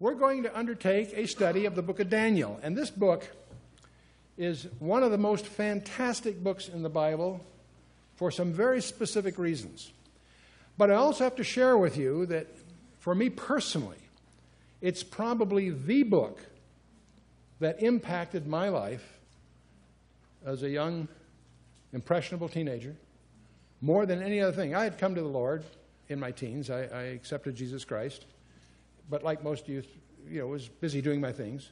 we're going to undertake a study of the book of Daniel. And this book is one of the most fantastic books in the Bible for some very specific reasons. But I also have to share with you that for me personally, it's probably the book that impacted my life as a young, impressionable teenager more than any other thing. I had come to the Lord in my teens. I accepted Jesus Christ. But like most youth, was busy doing my things.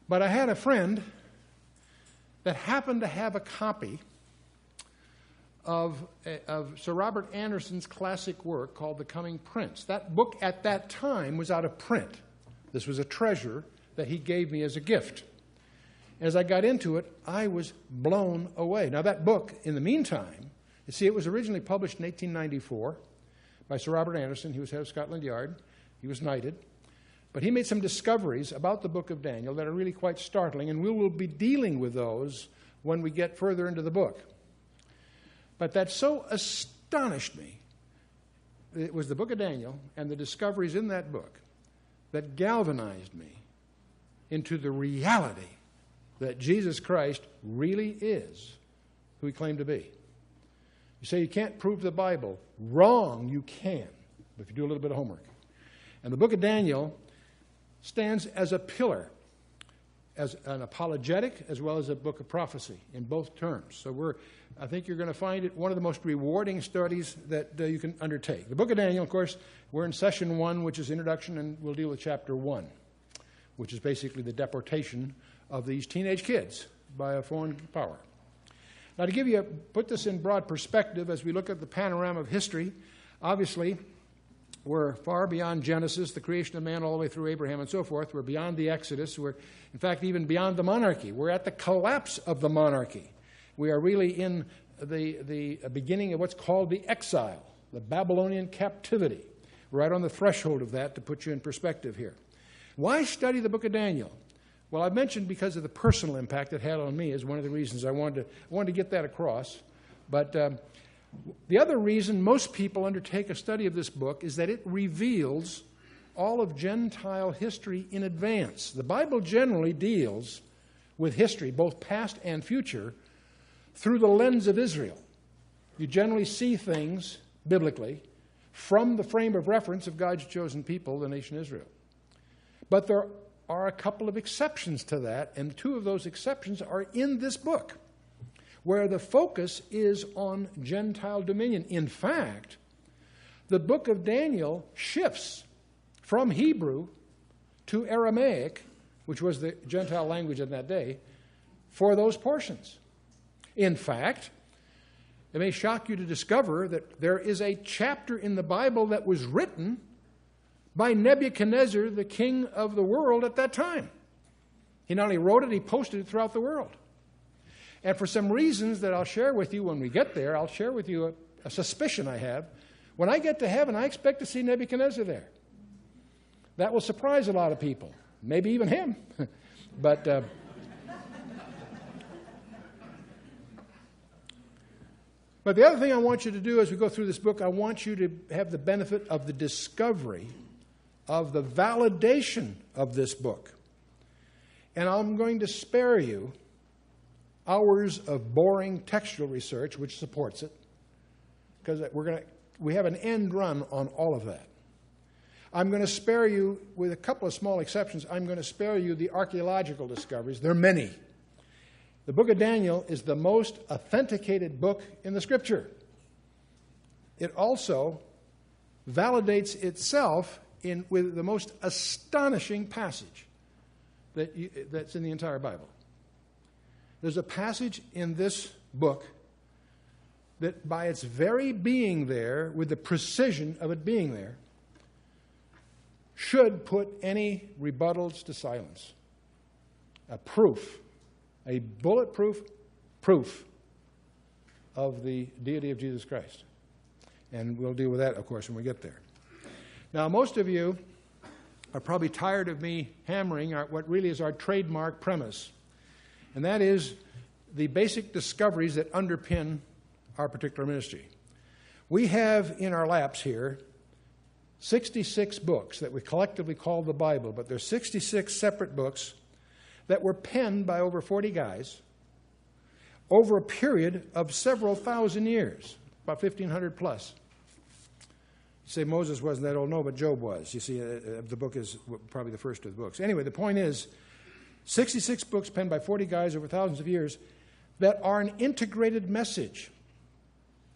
But I had a friend that happened to have a copy of Sir Robert Anderson's classic work called The Coming Prince. That book at that time was out of print. This was a treasure that he gave me as a gift. As I got into it, I was blown away. Now that book, in the meantime, you see, it was originally published in 1894 by Sir Robert Anderson. He was head of Scotland Yard. He was knighted. But he made some discoveries about the book of Daniel that are really quite startling, and we will be dealing with those when we get further into the book. But that so astonished me. It was the book of Daniel and the discoveries in that book that galvanized me into the reality that Jesus Christ really is who he claimed to be. You say you can't prove the Bible. Wrong, you can, if you do a little bit of homework. And the book of Daniel stands as a pillar, as an apologetic as well as a book of prophecy in both terms. So I think you're going to find it one of the most rewarding studies that you can undertake. The book of Daniel, of course, we're in session 1, which is introduction, and we'll deal with chapter 1, which is basically the deportation of these teenage kids by a foreign power. Now, to put this in broad perspective as we look at the panorama of history, obviously, we're far beyond Genesis, the creation of man, all the way through Abraham and so forth. We're beyond the Exodus. We're, in fact, even beyond the monarchy. We're at the collapse of the monarchy. We are really in the beginning of what's called the exile, the Babylonian captivity. We're right on the threshold of that, to put you in perspective here. Why study the book of Daniel? Well, I've mentioned because of the personal impact it had on me is one of the reasons I wanted to get that across. But the other reason most people undertake a study of this book is that it reveals all of Gentile history in advance. The Bible generally deals with history, both past and future, through the lens of Israel. You generally see things, biblically, from the frame of reference of God's chosen people, the nation Israel. But there are a couple of exceptions to that, and 2 of those exceptions are in this book, where the focus is on Gentile dominion. In fact, the book of Daniel shifts from Hebrew to Aramaic, which was the Gentile language in that day, for those portions. In fact, it may shock you to discover that there is a chapter in the Bible that was written by Nebuchadnezzar, the king of the world at that time. He not only wrote it, he posted it throughout the world. And for some reasons that I'll share with you when we get there, I'll share with you a suspicion I have. When I get to heaven, I expect to see Nebuchadnezzar there. That will surprise a lot of people, maybe even him. But the other thing I want you to do as we go through this book, I want you to have the benefit of the discovery of the validation of this book. And I'm going to spare you hours of boring textual research, which supports it, because we have an end run on all of that. I'm going to spare you, with a couple of small exceptions, I'm going to spare you the archaeological discoveries. There are many. The book of Daniel is the most authenticated book in the Scripture. It also validates itself with the most astonishing passage that's in the entire Bible. There's a passage in this book that by its very being there, with the precision of it being there, should put any rebuttals to silence. A bulletproof proof of the deity of Jesus Christ. And we'll deal with that, of course, when we get there. Now, most of you are probably tired of me hammering what really is our trademark premise, and that is the basic discoveries that underpin our particular ministry. We have in our laps here 66 books that we collectively call the Bible, but there's 66 separate books that were penned by over 40 guys over a period of several thousand years, about 1,500 plus. You say Moses wasn't that old. No, but Job was. You see, the book is probably the first of the books. Anyway, the point is, 66 books penned by 40 guys over thousands of years that are an integrated message.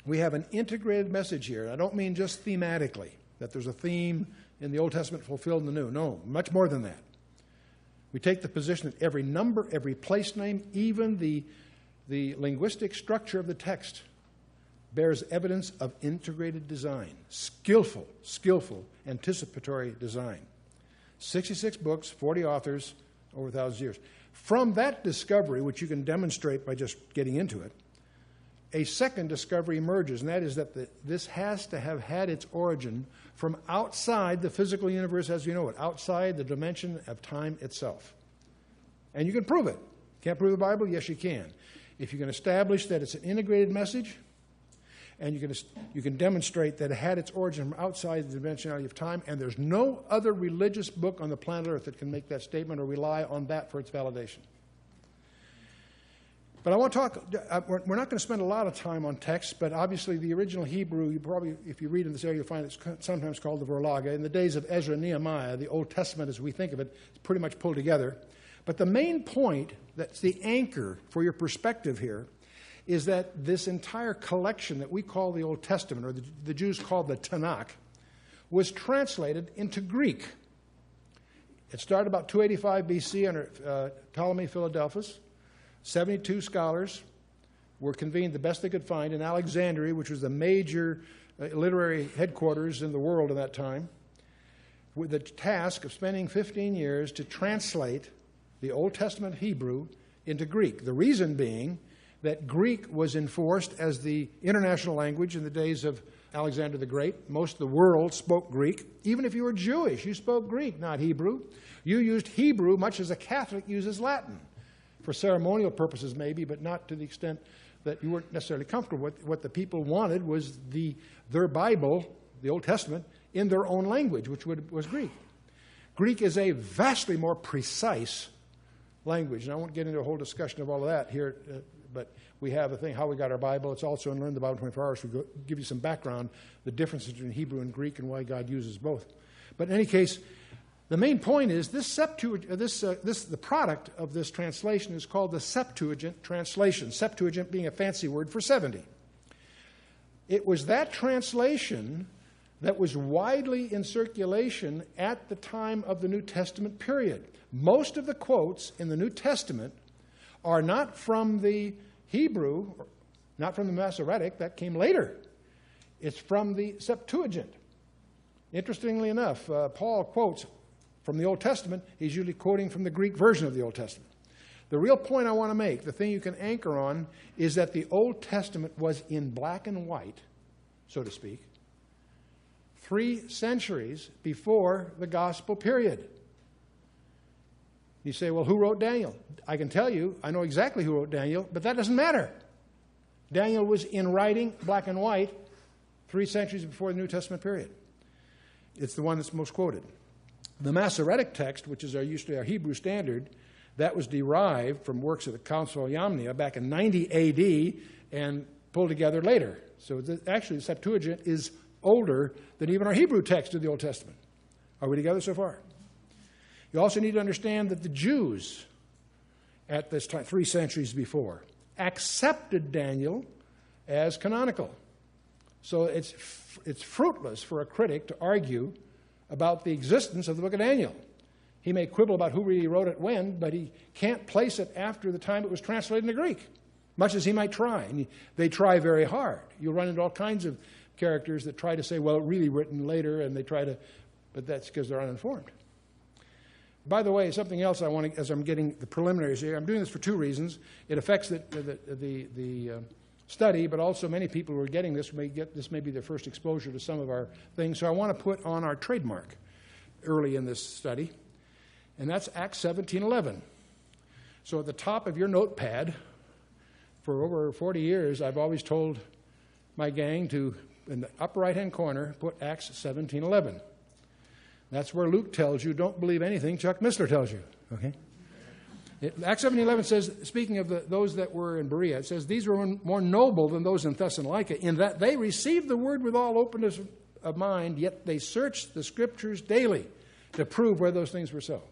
We have an integrated message here. I don't mean just thematically, that there's a theme in the Old Testament fulfilled in the New. No, much more than that. We take the position that every number, every place name, even the linguistic structure of the text bears evidence of integrated design, skillful, anticipatory design. 66 books, 40 authors, over 1,000 years. From that discovery, which you can demonstrate by just getting into it, a second discovery emerges, and that is that this has to have had its origin from outside the physical universe as we know it, outside the dimension of time itself. And you can prove it. Can't prove the Bible? Yes, you can. If you can establish that it's an integrated message, and you can demonstrate that it had its origin from outside the dimensionality of time, and there's no other religious book on the planet Earth that can make that statement or rely on that for its validation. But I want to talk, we're not going to spend a lot of time on text, but obviously the original Hebrew, you probably, if you read in this area, you'll find it's sometimes called the Verlaga. In the days of Ezra and Nehemiah, the Old Testament as we think of it, is pretty much pulled together. But the main point, that's the anchor for your perspective here, is that this entire collection that we call the Old Testament, or the Jews called the Tanakh, was translated into Greek. It started about 285 BC under Ptolemy Philadelphus. 72 scholars were convened, the best they could find, in Alexandria, which was the major literary headquarters in the world at that time, with the task of spending 15 years to translate the Old Testament Hebrew into Greek. The reason being that Greek was enforced as the international language in the days of Alexander the Great. Most of the world spoke Greek. Even if you were Jewish, you spoke Greek, not Hebrew. You used Hebrew much as a Catholic uses Latin. For ceremonial purposes maybe, but not to the extent that you weren't necessarily comfortable with. What the people wanted was their Bible, the Old Testament, in their own language, which was Greek. Greek is a vastly more precise language, and I won't get into a whole discussion of all of that here, but we have a thing, how we got our Bible. It's also in Learn the Bible in 24 Hours. We give you some background, the differences between Hebrew and Greek and why God uses both. But in any case, the main point is the product of this translation is called the Septuagint translation, Septuagint being a fancy word for 70. It was that translation that was widely in circulation at the time of the New Testament period. Most of the quotes in the New Testament are not from the Hebrew, not from the Masoretic, that came later. It's from the Septuagint. Interestingly enough, Paul quotes from the Old Testament, he's usually quoting from the Greek version of the Old Testament. The real point I want to make, the thing you can anchor on, is that the Old Testament was in black and white, so to speak, 3 centuries before the Gospel period. You say, well, who wrote Daniel? I can tell you, I know exactly who wrote Daniel, but that doesn't matter. Daniel was in writing, black and white, 3 centuries before the New Testament period. It's the one that's most quoted. The Masoretic text, which is usually our Hebrew standard, that was derived from works of the Council of Yamnia back in 90 A.D. and pulled together later. So actually the Septuagint is older than even our Hebrew text of the Old Testament. Are we together so far? You also need to understand that the Jews at this time, 3 centuries before, accepted Daniel as canonical. So it's fruitless for a critic to argue about the existence of the book of Daniel. He may quibble about who really wrote it when, but he can't place it after the time it was translated into Greek, much as he might try. And they try very hard. You'll run into all kinds of characters that try to say, well, it really written later, and they try to, but that's because they're uninformed. By the way, something else I want to, as I'm getting the preliminaries here, I'm doing this for 2 reasons. It affects the study, but also many people who are getting this may be their first exposure to some of our things. So I want to put on our trademark early in this study, and that's Acts 17:11. So at the top of your notepad, for over 40 years, I've always told my gang to, in the upper right-hand corner, put Acts 17:11. That's where Luke tells you, don't believe anything Chuck Missler tells you. Okay? Acts 7:11 says, speaking of those that were in Berea, it says, these were more noble than those in Thessalonica, in that they received the word with all openness of mind, yet they searched the Scriptures daily to prove whether those things were so.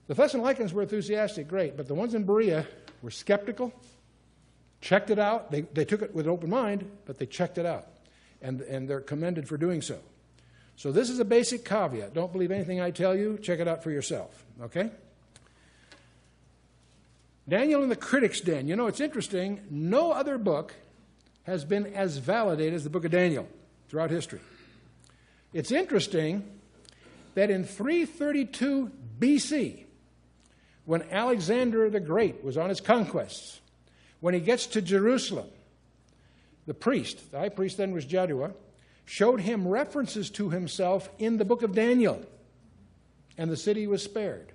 The Thessalonians were enthusiastic, great, but the ones in Berea were skeptical, checked it out. They took it with an open mind, but they checked it out, and they're commended for doing so. So this is a basic caveat. Don't believe anything I tell you. Check it out for yourself, okay? Daniel and the Critics' Den. You know, it's interesting. No other book has been as validated as the book of Daniel throughout history. It's interesting that in 332 BC, when Alexander the Great was on his conquests, when he gets to Jerusalem, the high priest then was Jaddua, showed him references to himself in the book of Daniel, and the city was spared.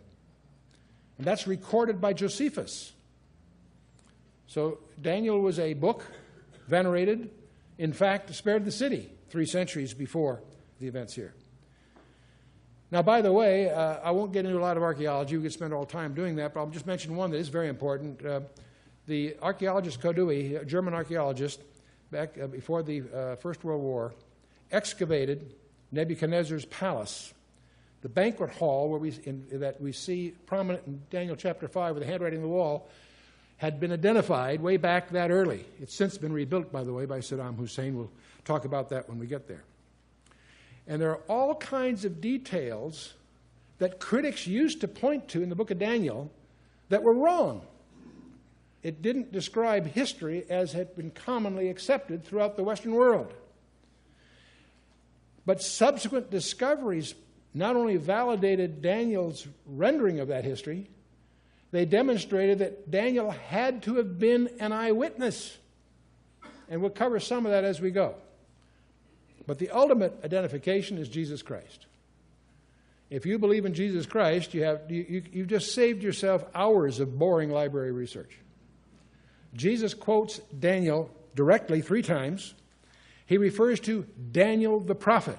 And that's recorded by Josephus. So Daniel was a book venerated, in fact, spared the city 3 centuries before the events here. Now, by the way, I won't get into a lot of archaeology. We could spend all time doing that, but I'll just mention one that is very important. The archaeologist Kodui, a German archaeologist, back before the First World War, excavated Nebuchadnezzar's palace, the banquet hall that we see prominent in Daniel chapter 5 with the handwriting on the wall, had been identified way back that early. It's since been rebuilt, by the way, by Saddam Hussein. We'll talk about that when we get there. And there are all kinds of details that critics used to point to in the book of Daniel that were wrong. It didn't describe history as had been commonly accepted throughout the Western world. But subsequent discoveries not only validated Daniel's rendering of that history, they demonstrated that Daniel had to have been an eyewitness. And we'll cover some of that as we go. But the ultimate identification is Jesus Christ. If you believe in Jesus Christ, you've just saved yourself hours of boring library research. Jesus quotes Daniel directly 3 times. He refers to Daniel the prophet.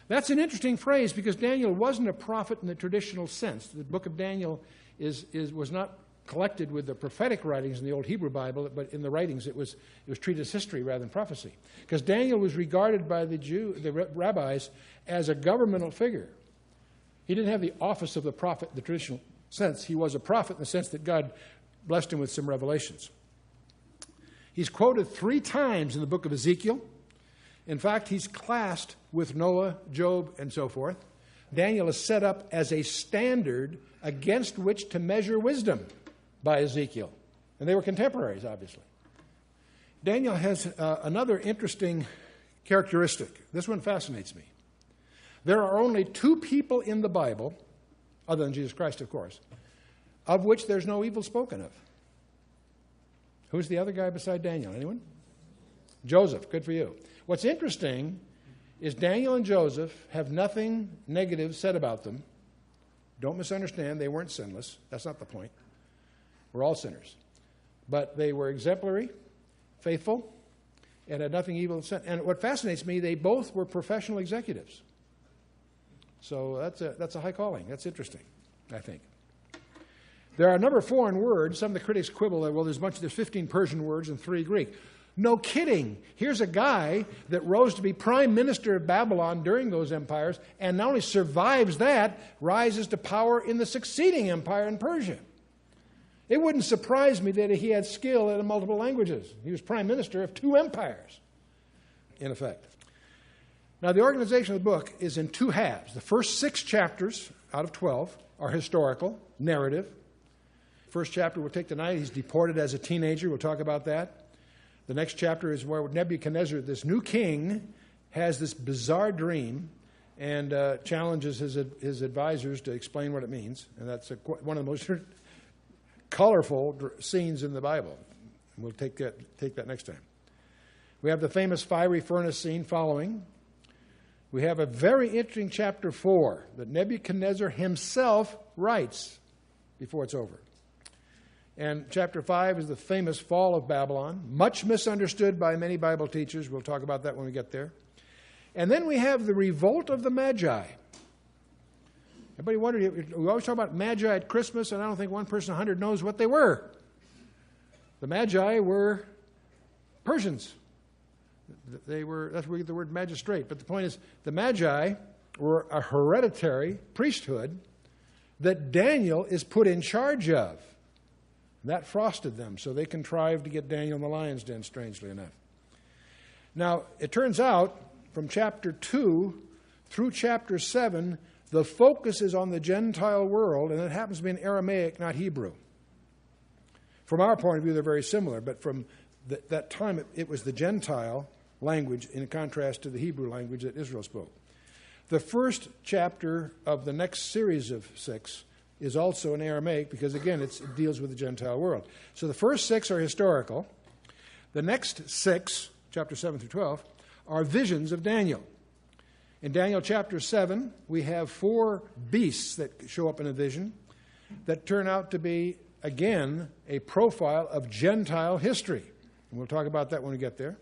That's an interesting phrase because Daniel wasn't a prophet in the traditional sense. The book of Daniel was not collected with the prophetic writings in the Old Hebrew Bible, but in the writings it was treated as history rather than prophecy. Because Daniel was regarded by the rabbis as a governmental figure. He didn't have the office of the prophet in the traditional sense. He was a prophet in the sense that God blessed him with some revelations. He's quoted 3 times in the book of Ezekiel. In fact, he's classed with Noah, Job, and so forth. Daniel is set up as a standard against which to measure wisdom by Ezekiel. And they were contemporaries, obviously. Daniel has another interesting characteristic. This one fascinates me. There are only 2 people in the Bible, other than Jesus Christ, of course, of which there's no evil spoken of. Who's the other guy beside Daniel? Anyone? Joseph. Good for you. What's interesting is Daniel and Joseph have nothing negative said about them. Don't misunderstand. They weren't sinless. That's not the point. We're all sinners. But they were exemplary, faithful, and had nothing evil said. And what fascinates me, they both were professional executives. So that's a high calling. That's interesting, I think. There are a number of foreign words. Some of the critics quibble that, well, there's 15 Persian words and 3 Greek. No kidding. Here's a guy that rose to be prime minister of Babylon during those empires, and not only survives that, rises to power in the succeeding empire in Persia. It wouldn't surprise me that he had skill in multiple languages. He was prime minister of 2 empires, in effect. Now, the organization of the book is in 2 halves. The first 6 chapters out of 12 are historical, narrative. First chapter we'll take tonight. He's deported as a teenager. We'll talk about that. The next chapter is where Nebuchadnezzar, this new king, has this bizarre dream and challenges his advisors to explain what it means. And that's one of the most colorful scenes in the Bible. We'll take that next time. We have the famous fiery furnace scene following. We have a very interesting chapter 4 that Nebuchadnezzar himself writes before it's over. And chapter 5 is the famous fall of Babylon, much misunderstood by many Bible teachers. We'll talk about that when we get there. And then we have the revolt of the Magi. Anybody wondered, we always talk about Magi at Christmas, and I don't think one person 100 knows what they were. The Magi were Persians. That's where we get the word magistrate. But the point is, the Magi were a hereditary priesthood that Daniel is put in charge of. That frosted them, so they contrived to get Daniel in the lion's den, strangely enough. Now, it turns out, from chapter 2 through chapter 7, the focus is on the Gentile world, and it happens to be in Aramaic, not Hebrew. From our point of view, they're very similar, but from that time, it was the Gentile language in contrast to the Hebrew language that Israel spoke. The first chapter of the next series of 6 is also in Aramaic because, again, it deals with the Gentile world. So the first 6 are historical. The next 6, chapter 7 through 12, are visions of Daniel. In Daniel chapter 7, we have 4 beasts that show up in a vision that turn out to be, again, a profile of Gentile history. And we'll talk about that when we get there.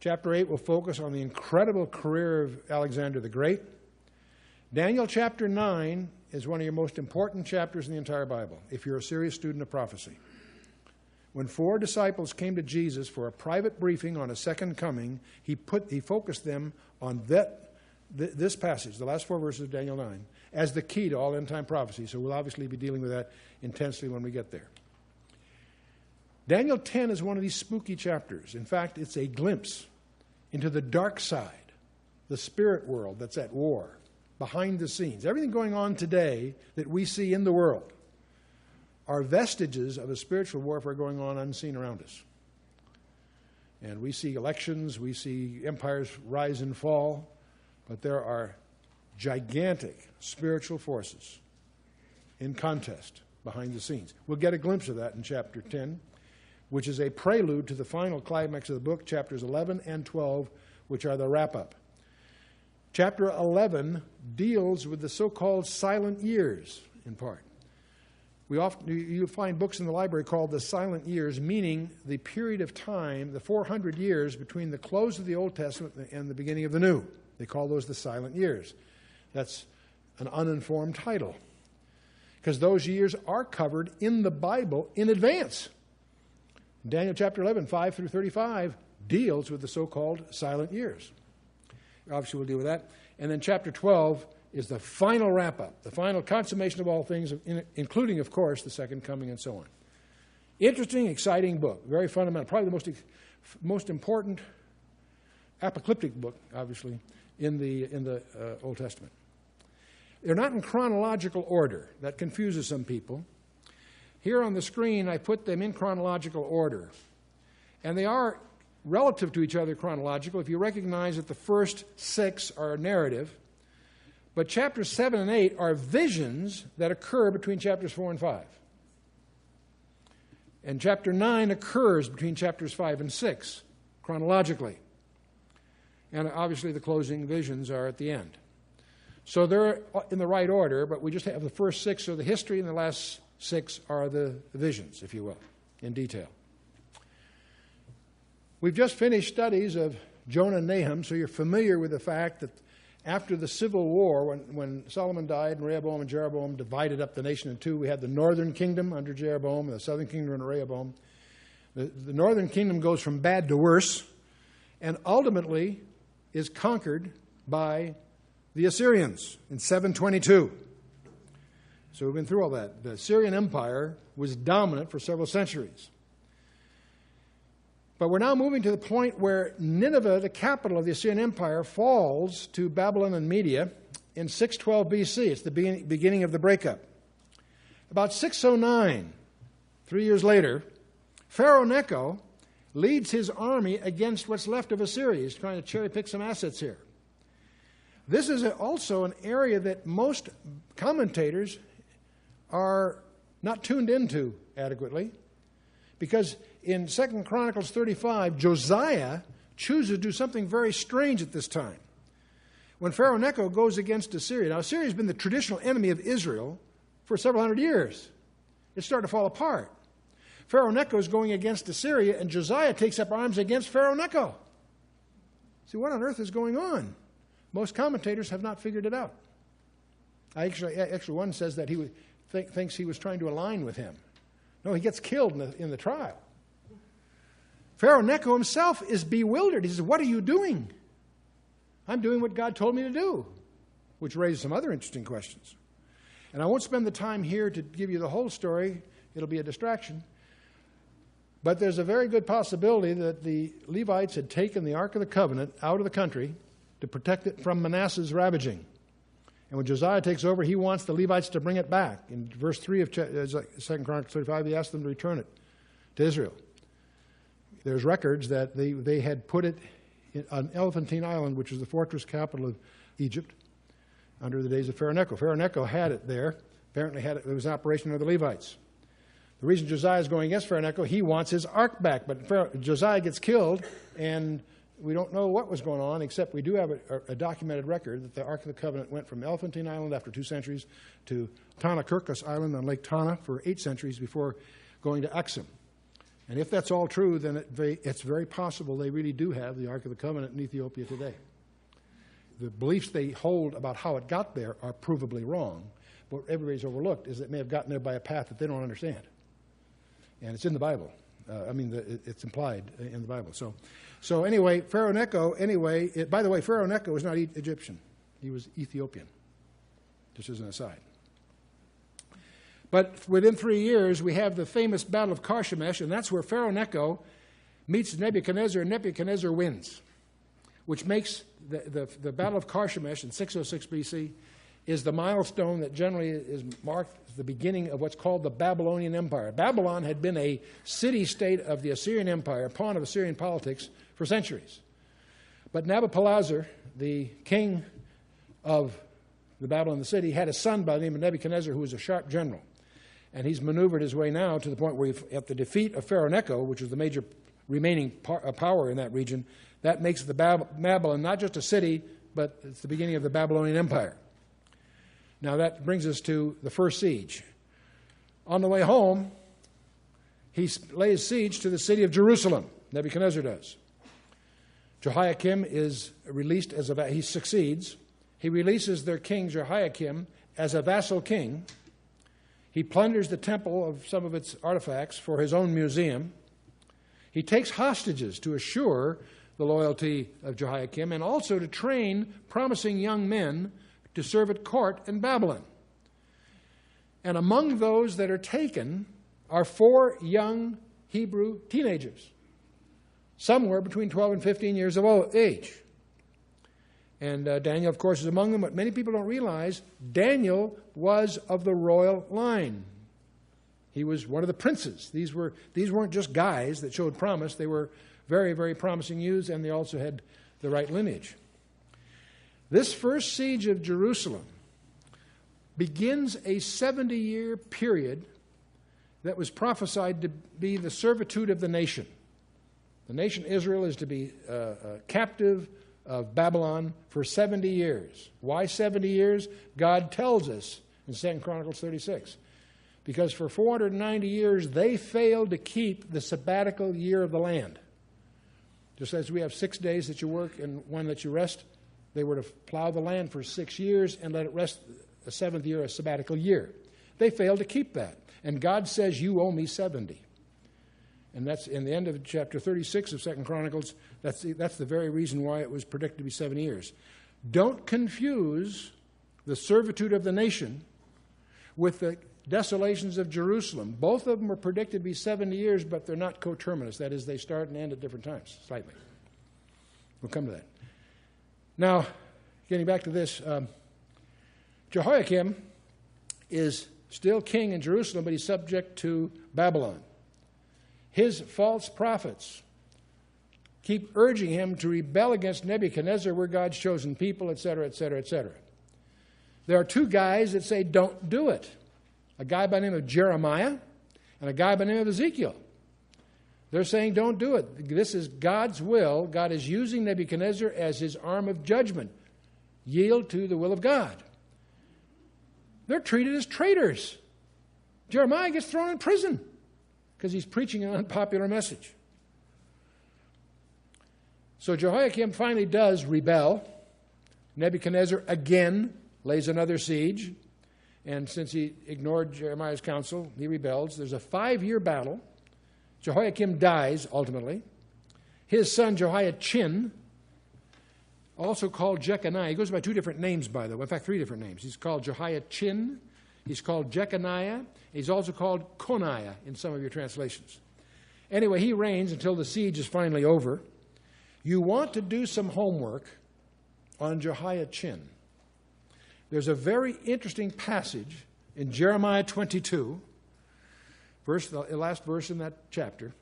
Chapter 8 will focus on the incredible career of Alexander the Great. Daniel chapter 9 is one of your most important chapters in the entire Bible, if you're a serious student of prophecy. When 4 disciples came to Jesus for a private briefing on a second coming, he focused them on this passage, the last 4 verses of Daniel 9, as the key to all end-time prophecy. So we'll obviously be dealing with that intensely when we get there. Daniel 10 is one of these spooky chapters. In fact, it's a glimpse into the dark side, the spirit world that's at war, behind the scenes. Everything going on today that we see in the world are vestiges of a spiritual warfare going on unseen around us. And we see elections, we see empires rise and fall, but there are gigantic spiritual forces in contest behind the scenes. We'll get a glimpse of that in chapter 10, which is a prelude to the final climax of the book, chapters 11 and 12, which are the wrap-up. Chapter 11 deals with the so-called silent years, in part. You'll find books in the library called the silent years, meaning the period of time, the 400 years between the close of the Old Testament and the beginning of the New. They call those the silent years. That's an uninformed title, because those years are covered in the Bible in advance. Daniel chapter 11, 5 through 35, deals with the so-called silent years. Obviously, we'll deal with that. And then chapter 12 is the final wrap-up, the final consummation of all things, including, of course, the second coming and so on. Interesting, exciting book, very fundamental, probably the most important apocalyptic book, obviously, in the Old Testament. They're not in chronological order. That confuses some people. Here on the screen, I put them in chronological order. And they are relative to each other chronological, if you recognize that the first 6 are narrative, but chapters 7 and 8 are visions that occur between chapters 4 and 5. And chapter 9 occurs between chapters 5 and 6, chronologically. And obviously the closing visions are at the end. So they're in the right order, but we just have the first 6 are the history, and the last 6 are the visions, if you will, in detail. We've just finished studies of Jonah and Nahum, so you're familiar with the fact that after the Civil War, when Solomon died and Rehoboam and Jeroboam divided up the nation in 2, we had the northern kingdom under Jeroboam and the southern kingdom under Rehoboam. The northern kingdom goes from bad to worse and ultimately is conquered by the Assyrians in 722. So we've been through all that. The Assyrian Empire was dominant for several centuries. But we're now moving to the point where Nineveh, the capital of the Assyrian Empire, falls to Babylon and Media in 612 BC. It's the beginning of the breakup. About 609, 3 years later, Pharaoh Necho leads his army against what's left of Assyria. He's trying to cherry-pick some assets here. This is also an area that most commentators are not tuned into adequately, because in 2 Chronicles 35, Josiah chooses to do something very strange at this time. When Pharaoh Necho goes against Assyria, now Assyria has been the traditional enemy of Israel for several hundred years. It's starting to fall apart. Pharaoh Necho is going against Assyria, and Josiah takes up arms against Pharaoh Necho. See, what on earth is going on? Most commentators have not figured it out. Actually, one says that he thinks he was trying to align with him. No, he gets killed in the trial. Pharaoh Necho himself is bewildered. He says, "What are you doing?" "I'm doing what God told me to do," which raises some other interesting questions. And I won't spend the time here to give you the whole story. It'll be a distraction. But there's a very good possibility that the Levites had taken the Ark of the Covenant out of the country to protect it from Manasseh's ravaging. And when Josiah takes over, he wants the Levites to bring it back. In verse 3 of 2 Chronicles 35, he asked them to return it to Israel. There's records that they had put it on Elephantine Island, which was the fortress capital of Egypt, under the days of Pharaoh Necho. Pharaoh Necho had it there. Apparently it was an operation of the Levites. The reason Josiah is going against Pharaoh Necho, he wants his ark back. But Josiah gets killed, and we don't know what was going on, except we do have a documented record that the Ark of the Covenant went from Elephantine Island after 2 centuries to Tana-Kirkos Island on Lake Tana for 8 centuries before going to Axum. And if that's all true, then it's very possible they really do have the Ark of the Covenant in Ethiopia today. The beliefs they hold about how it got there are provably wrong. What everybody's overlooked is it may have gotten there by a path that they don't understand. And it's in the Bible. It's implied in the Bible. So anyway, Pharaoh Necho, by the way, Pharaoh Necho was not Egyptian. He was Ethiopian, just as an aside. But within 3 years, we have the famous Battle of Carchemish, and that's where Pharaoh Necho meets Nebuchadnezzar, and Nebuchadnezzar wins, which makes the Battle of Carchemish in 606 BC is the milestone that generally is marked as the beginning of what's called the Babylonian Empire. Babylon had been a city-state of the Assyrian Empire, a pawn of Assyrian politics, for centuries. But Nabopolassar, the king of the Babylon, the city, had a son by the name of Nebuchadnezzar who was a sharp general. And he's maneuvered his way now to the point where, at the defeat of Pharaoh Necho, which was the major remaining power in that region, that makes the Babylon not just a city, but it's the beginning of the Babylonian Empire. Now that brings us to the first siege. On the way home, he lays siege to the city of Jerusalem. Nebuchadnezzar does. Jehoiakim is released he succeeds. He releases their king Jehoiakim as a vassal king. He plunders the temple of some of its artifacts for his own museum. He takes hostages to assure the loyalty of Jehoiakim and also to train promising young men to serve at court in Babylon. And among those that are taken are 4 young Hebrew teenagers, somewhere between 12 and 15 years of age. And Daniel, of course, is among them, but many people don't realize Daniel was of the royal line. He was one of the princes. These weren't just guys that showed promise. They were very, very promising youths, and they also had the right lineage. This first siege of Jerusalem begins a 70-year period that was prophesied to be the servitude of the nation. The nation Israel is to be captive of Babylon for 70 years. Why 70 years? God tells us in 2 Chronicles 36. Because for 490 years, they failed to keep the sabbatical year of the land. Just as we have 6 days that you work and 1 that you rest, they were to plow the land for 6 years and let it rest a 7th year, a sabbatical year. They failed to keep that. And God says, you owe me 70. And that's in the end of chapter 36 of 2 Chronicles. That's the very reason why it was predicted to be 7 years. Don't confuse the servitude of the nation with the desolations of Jerusalem. Both of them are predicted to be 70 years, but they're not coterminous. That is, they start and end at different times, slightly. We'll come to that. Now, getting back to this, Jehoiakim is still king in Jerusalem, but he's subject to Babylon. His false prophets keep urging him to rebel against Nebuchadnezzar. We're God's chosen people, etc., etc., etc. There are 2 guys that say, don't do it. A guy by the name of Jeremiah and a guy by the name of Ezekiel. They're saying, don't do it. This is God's will. God is using Nebuchadnezzar as his arm of judgment. Yield to the will of God. They're treated as traitors. Jeremiah gets thrown in prison because he's preaching an unpopular message. So Jehoiakim finally does rebel. Nebuchadnezzar again lays another siege. And since he ignored Jeremiah's counsel, he rebels. There's a 5-year battle. Jehoiakim dies, ultimately. His son, Jehoiachin, also called Jeconiah. He goes by 2 different names, by the way. In fact, 3 different names. He's called Jehoiachin. He's called Jeconiah. He's also called Coniah in some of your translations. Anyway, he reigns until the siege is finally over. You want to do some homework on Jehoiachin. There's a very interesting passage in Jeremiah 22, the last verse in that chapter,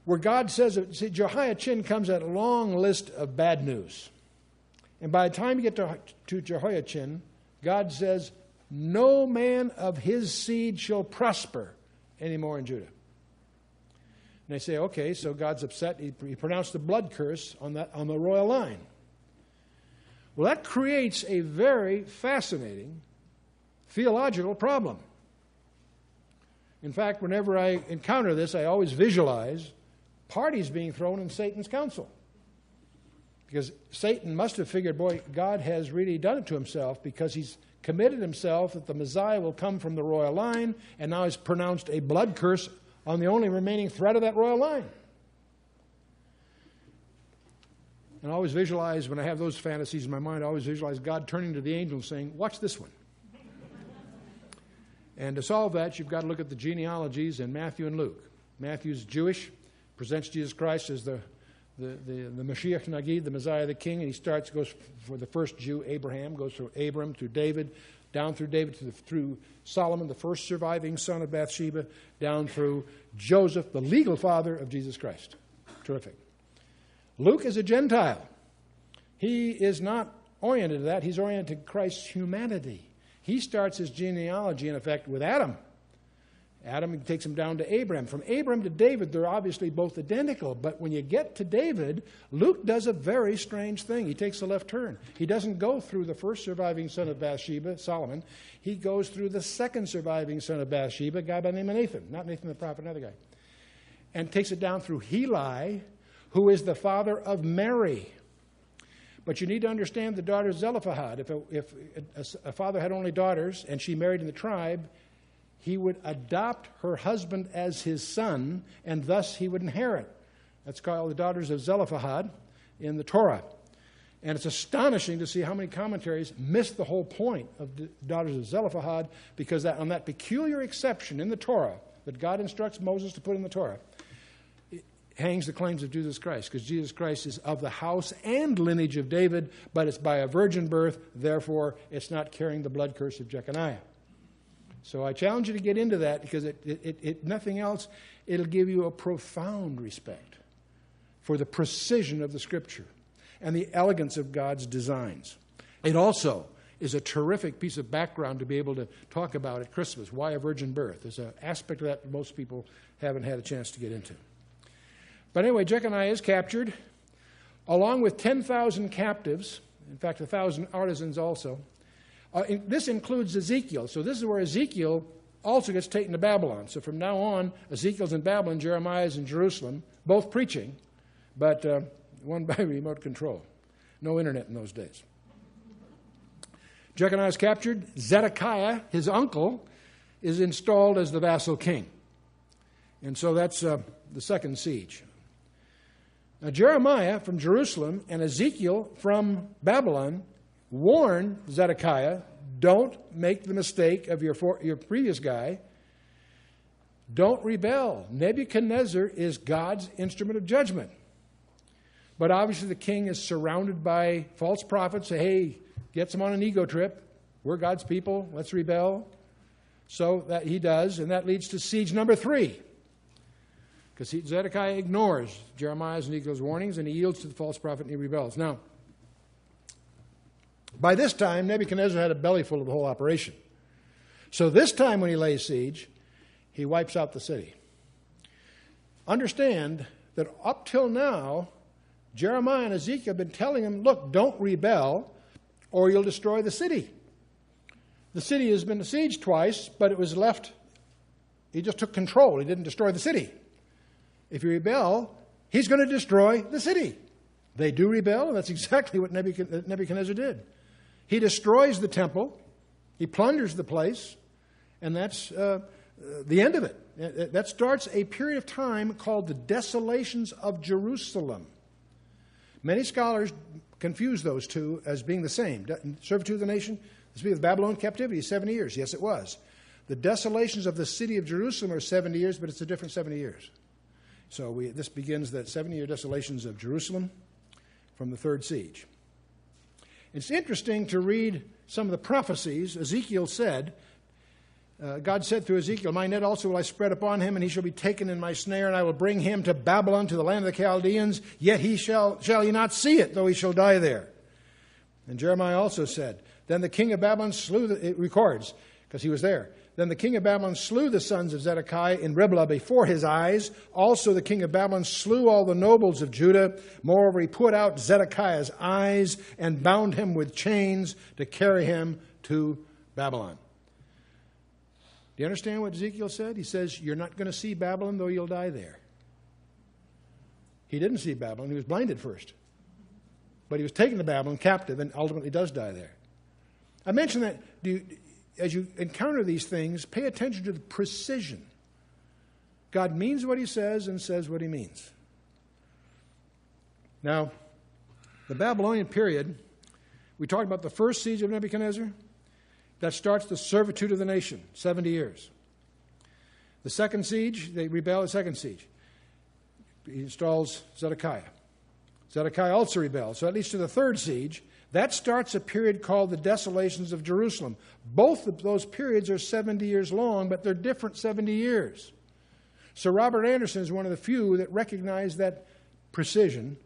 where God says, see, Jehoiachin comes at a long list of bad news. And by the time you get to Jehoiachin, God says, no man of his seed shall prosper anymore in Judah. And they say, okay, so God's upset. He pronounced the blood curse on the royal line. Well, that creates a very fascinating theological problem. In fact, whenever I encounter this, I always visualize parties being thrown in Satan's council. Because Satan must have figured, boy, God has really done it to himself because he's committed himself that the Messiah will come from the royal line, and now he's pronounced a blood curse on the only remaining thread of that royal line. And I always visualize, when I have those fantasies in my mind, I always visualize God turning to the angel and saying, watch this one. And to solve that, you've got to look at the genealogies in Matthew and Luke. Matthew's Jewish, presents Jesus Christ as the Mashiach Nagid, the Messiah, the King, and he goes for the first Jew, Abraham, goes through Abram, through David, down through David, through Solomon, the first surviving son of Bathsheba, down through Joseph, the legal father of Jesus Christ. Terrific. Luke is a Gentile. He is not oriented to that. He's oriented to Christ's humanity. He starts his genealogy, in effect, with Adam. Adam takes him down to Abraham. From Abraham to David, they're obviously both identical. But when you get to David, Luke does a very strange thing. He takes a left turn. He doesn't go through the first surviving son of Bathsheba, Solomon. He goes through the second surviving son of Bathsheba, a guy by the name of Nathan. Not Nathan the prophet, another guy. And takes it down through Heli, who is the father of Mary. But you need to understand the daughter of Zelophehad. If a father had only daughters and she married in the tribe, he would adopt her husband as his son, and thus he would inherit. That's called the daughters of Zelophehad in the Torah. And it's astonishing to see how many commentaries miss the whole point of the daughters of Zelophehad, because on that peculiar exception in the Torah that God instructs Moses to put in the Torah, it hangs the claims of Jesus Christ, because Jesus Christ is of the house and lineage of David, but it's by a virgin birth, therefore it's not carrying the blood curse of Jeconiah. So I challenge you to get into that, because nothing else, it'll give you a profound respect for the precision of the Scripture and the elegance of God's designs. It also is a terrific piece of background to be able to talk about at Christmas. Why a virgin birth? There's an aspect of that most people haven't had a chance to get into. But anyway, Jeconiah is captured, along with 10,000 captives, in fact 1,000 artisans also. This includes Ezekiel. So this is where Ezekiel also gets taken to Babylon. So from now on, Ezekiel's in Babylon, Jeremiah's in Jerusalem, both preaching, but one by remote control. No internet in those days. Jeconiah is captured. Zedekiah, his uncle, is installed as the vassal king. And so that's the second siege. Now Jeremiah from Jerusalem and Ezekiel from Babylon warn Zedekiah, don't make the mistake of your previous guy. Don't rebel. Nebuchadnezzar is God's instrument of judgment. But obviously the king is surrounded by false prophets. Say, hey, gets him on an ego trip. We're God's people. Let's rebel. So that he does, and that leads to siege number 3. Because Zedekiah ignores Jeremiah's and Ezekiel's warnings, and he yields to the false prophet and he rebels. Now, by this time, Nebuchadnezzar had a belly full of the whole operation. So this time when he lays siege, he wipes out the city. Understand that up till now, Jeremiah and Ezekiel have been telling him, look, don't rebel or you'll destroy the city. The city has been besieged twice, but it was left, he just took control. He didn't destroy the city. If you rebel, he's going to destroy the city. They do rebel, and that's exactly what Nebuchadnezzar did. He destroys the temple, He plunders the place, and that's the end of it. That starts a period of time called the Desolations of Jerusalem. Many scholars confuse those two as being the same. Servitude of the nation, the speak of Babylon captivity, 70 years. Yes, it was. The desolations of the city of Jerusalem are 70 years, but it's a different 70 years. So this begins that 70-year desolations of Jerusalem from the third siege. It's interesting to read some of the prophecies. Ezekiel said, God said through Ezekiel, my net also will I spread upon him, and he shall be taken in my snare, and I will bring him to Babylon, to the land of the Chaldeans, yet shall he not see it, though he shall die there. And Jeremiah also said, then the king of Babylon it records, because he was there, then the king of Babylon slew the sons of Zedekiah in Riblah before his eyes. Also the king of Babylon slew all the nobles of Judah. Moreover, he put out Zedekiah's eyes and bound him with chains to carry him to Babylon. Do you understand what Ezekiel said? He says, you're not going to see Babylon, though you'll die there. He didn't see Babylon. He was blinded first. But he was taken to Babylon captive and ultimately does die there. I mentioned that as you encounter these things, pay attention to the precision. God means what he says and says what he means. Now, the Babylonian period, we talked about the first siege of Nebuchadnezzar. That starts the servitude of the nation, 70 years. The second siege, they rebel the second siege. He installs Zedekiah. Zedekiah also rebels. So that leads to the third siege. That starts a period called the Desolations of Jerusalem. Both of those periods are 70 years long, but they're different 70 years. Sir Robert Anderson is one of the few that recognized that precision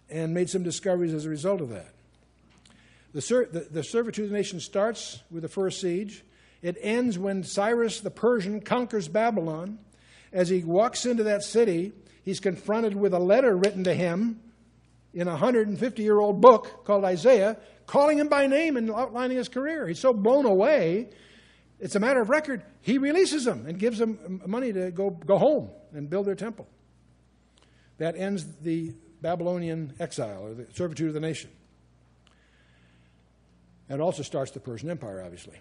and made some discoveries as a result of that. The servitude of the nation starts with the first siege. It ends when Cyrus the Persian conquers Babylon. As he walks into that city, he's confronted with a letter written to him in a 150-year-old book called Isaiah, calling him by name and outlining his career. He's so blown away, it's a matter of record. He releases them and gives them money to go home and build their temple. That ends the Babylonian exile, or the servitude of the nation. And it also starts the Persian Empire, obviously.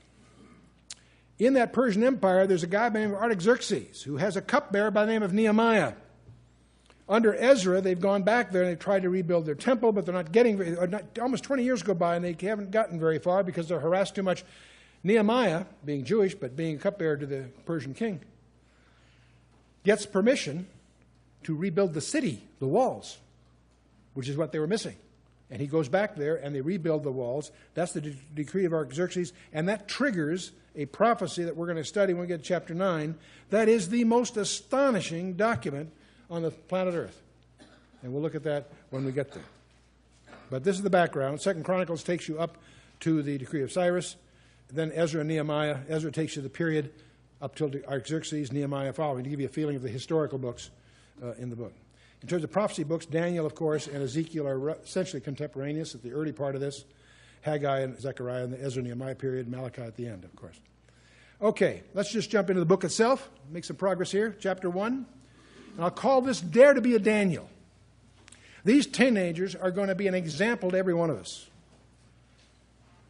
In that Persian Empire, there's a guy by the name of Artaxerxes who has a cupbearer by the name of Nehemiah. Under Ezra, they've gone back there and they've tried to rebuild their temple, but they're not getting almost 20 years go by and they haven't gotten very far because they're harassed too much. Nehemiah, being Jewish but being cupbearer to the Persian king, gets permission to rebuild the city, the walls, which is what they were missing. And he goes back there and they rebuild the walls. That's the decree of Artaxerxes, and that triggers a prophecy that we're going to study when we get to chapter 9. That is the most astonishing document on the planet Earth. And we'll look at that when we get there. But this is the background. 2 Chronicles takes you up to the decree of Cyrus. Then Ezra and Nehemiah. Ezra takes you the period up till Artaxerxes, Nehemiah following, to give you a feeling of the historical books in the book. In terms of prophecy books, Daniel, of course, and Ezekiel are essentially contemporaneous at the early part of this. Haggai and Zechariah in the Ezra and Nehemiah period, Malachi at the end, of course. Okay, let's just jump into the book itself, make some progress here. Chapter 1. And I'll call this Dare to be a Daniel. These teenagers are going to be an example to every one of us.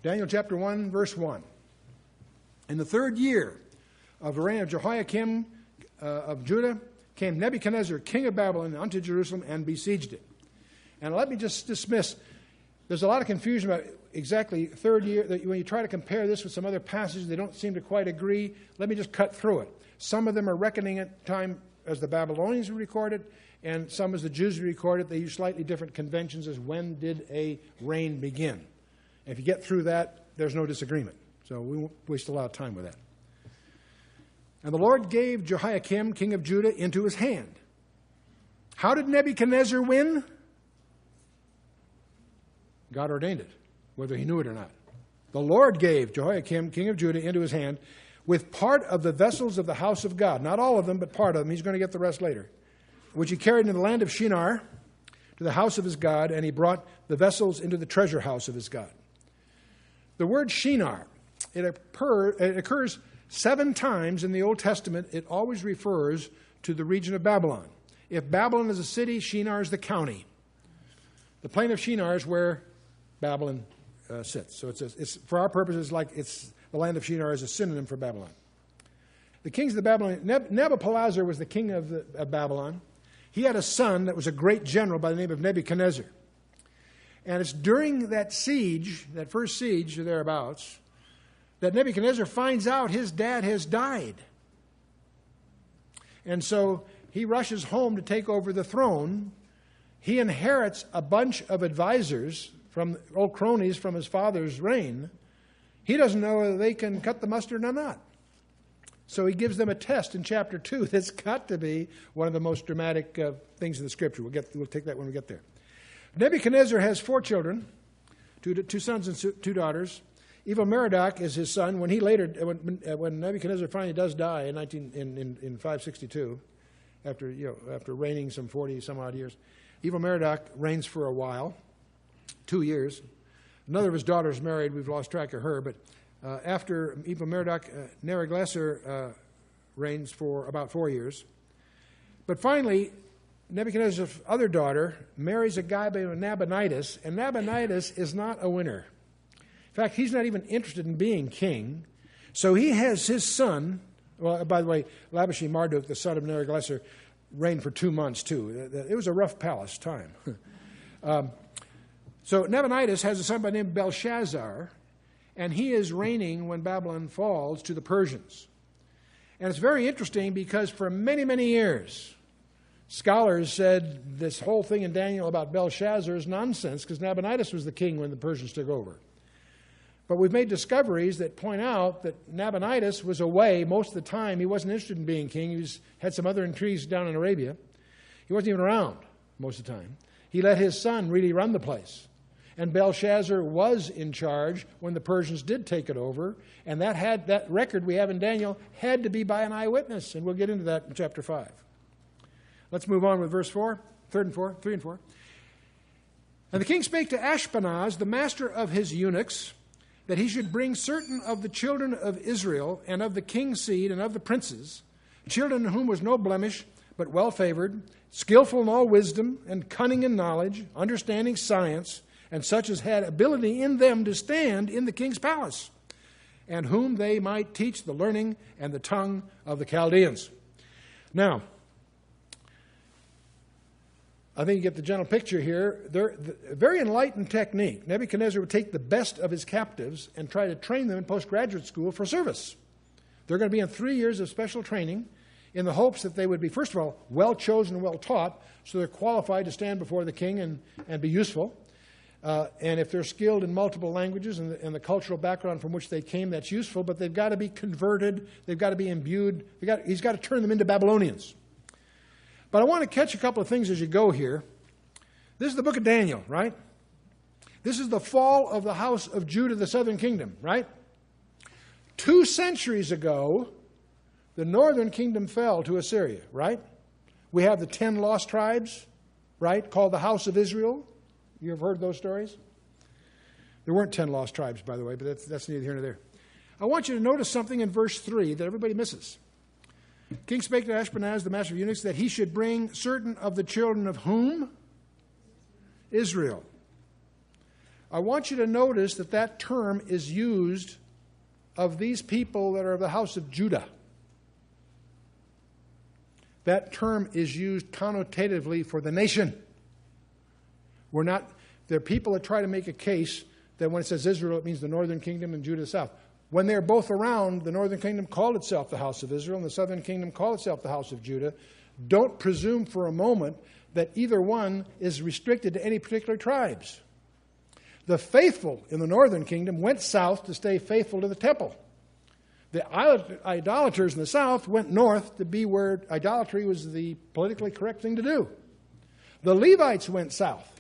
Daniel chapter 1, verse 1. In the third year of the reign of Jehoiakim of Judah, came Nebuchadnezzar, king of Babylon, unto Jerusalem and besieged it. And let me just dismiss, there's a lot of confusion about exactly third year. When you try to compare this with some other passages, they don't seem to quite agree. Let me just cut through it. Some of them are reckoning at time as the Babylonians recorded, and some as the Jews recorded. They use slightly different conventions as when did a reign begin. And if you get through that, there's no disagreement. So we won't waste a lot of time with that. And the Lord gave Jehoiakim, king of Judah, into his hand. How did Nebuchadnezzar win? God ordained it, whether he knew it or not. The Lord gave Jehoiakim, king of Judah, into his hand with part of the vessels of the house of God. Not all of them, but part of them. He's going to get the rest later. Which he carried into the land of Shinar, to the house of his God, and he brought the vessels into the treasure house of his God. The word Shinar, it occurs 7 times in the Old Testament. It always refers to the region of Babylon. If Babylon is a city, Shinar is the county. The plain of Shinar is where Babylon sits. So it's for our purposes, like it's the land of Shinar is a synonym for Babylon. The kings of the Babylon, Nebuchadnezzar was the king of Babylon. He had a son that was a great general by the name of Nebuchadnezzar. And it's during that siege, that first siege or thereabouts, that Nebuchadnezzar finds out his dad has died. And so he rushes home to take over the throne. He inherits a bunch of advisors from old cronies from his father's reign. He doesn't know whether they can cut the mustard or not. So he gives them a test in chapter 2 that's got to be one of the most dramatic things in the Scripture. We'll take that when we get there. Nebuchadnezzar has 4 children, two sons and 2 daughters. Evil-Merodach is his son. When Nebuchadnezzar finally does die in 562, after reigning some 40 some odd years, Evil-Merodach reigns for a while, 2 years. Another of his daughters married. We've lost track of her, but after Evil-Merodach, Neriglissar reigns for about 4 years. But finally, Nebuchadnezzar's other daughter marries a guy by the name of Nabonidus, and Nabonidus is not a winner. In fact, he's not even interested in being king. So he has his son, well, by the way, Labashi-Marduk, the son of Neriglissar, reigned for 2 months too. It was a rough palace time. So Nabonidus has a son by the name of Belshazzar, and he is reigning when Babylon falls to the Persians. And it's very interesting because for many, many years, scholars said this whole thing in Daniel about Belshazzar is nonsense because Nabonidus was the king when the Persians took over. But we've made discoveries that point out that Nabonidus was away most of the time. He wasn't interested in being king. He had some other intrigues down in Arabia. He wasn't even around most of the time. He let his son really run the place. And Belshazzar was in charge when the Persians did take it over. And that record we have in Daniel had to be by an eyewitness. And we'll get into that in chapter 5. Let's move on with verse 4, 3 and 4. And the king spake to Ashpenaz, the master of his eunuchs, that he should bring certain of the children of Israel and of the king's seed and of the princes, children in whom was no blemish, but well favored, skillful in all wisdom, and cunning in knowledge, understanding science, and such as had ability in them to stand in the king's palace, and whom they might teach the learning and the tongue of the Chaldeans. Now, I think you get the general picture here. A very enlightened technique. Nebuchadnezzar would take the best of his captives and try to train them in postgraduate school for service. They're going to be in 3 years of special training in the hopes that they would be, first of all, well chosen and well taught, so they're qualified to stand before the king and be useful. And if they're skilled in multiple languages and the cultural background from which they came, that's useful, but they've got to be converted. They've got to be imbued. He's got to turn them into Babylonians. But I want to catch a couple of things as you go here. This is the book of Daniel, right? This is the fall of the house of Judah, the southern kingdom, right? 2 centuries ago, the northern kingdom fell to Assyria, right? We have the 10 lost tribes, right, called the house of Israel. You have heard those stories? There weren't 10 lost tribes, by the way, but that's neither here nor there. I want you to notice something in verse 3 that everybody misses. King spake to Ashpenaz, the master of eunuchs, that he should bring certain of the children of whom? Israel. I want you to notice that term is used of these people that are of the house of Judah. That term is used connotatively for the nation. There are people that try to make a case that when it says Israel, it means the northern kingdom and Judah the south. When they're both around, the northern kingdom called itself the house of Israel, and the southern kingdom called itself the house of Judah. Don't presume for a moment that either one is restricted to any particular tribes. The faithful in the northern kingdom went south to stay faithful to the temple. The idolaters in the south went north to be where idolatry was the politically correct thing to do. The Levites went south.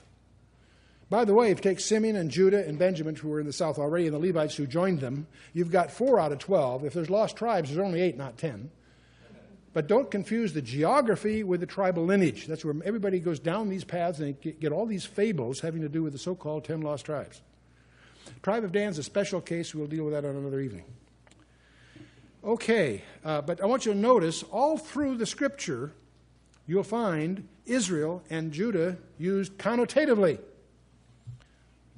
By the way, if you take Simeon and Judah and Benjamin, who were in the south already, and the Levites who joined them, you've got 4 out of 12. If there's lost tribes, there's only 8, not 10. But don't confuse the geography with the tribal lineage. That's where everybody goes down these paths and they get all these fables having to do with the so-called 10 lost tribes. Tribe of Dan's a special case. We'll deal with that on another evening. Okay, but I want you to notice all through the Scripture, you'll find Israel and Judah used connotatively.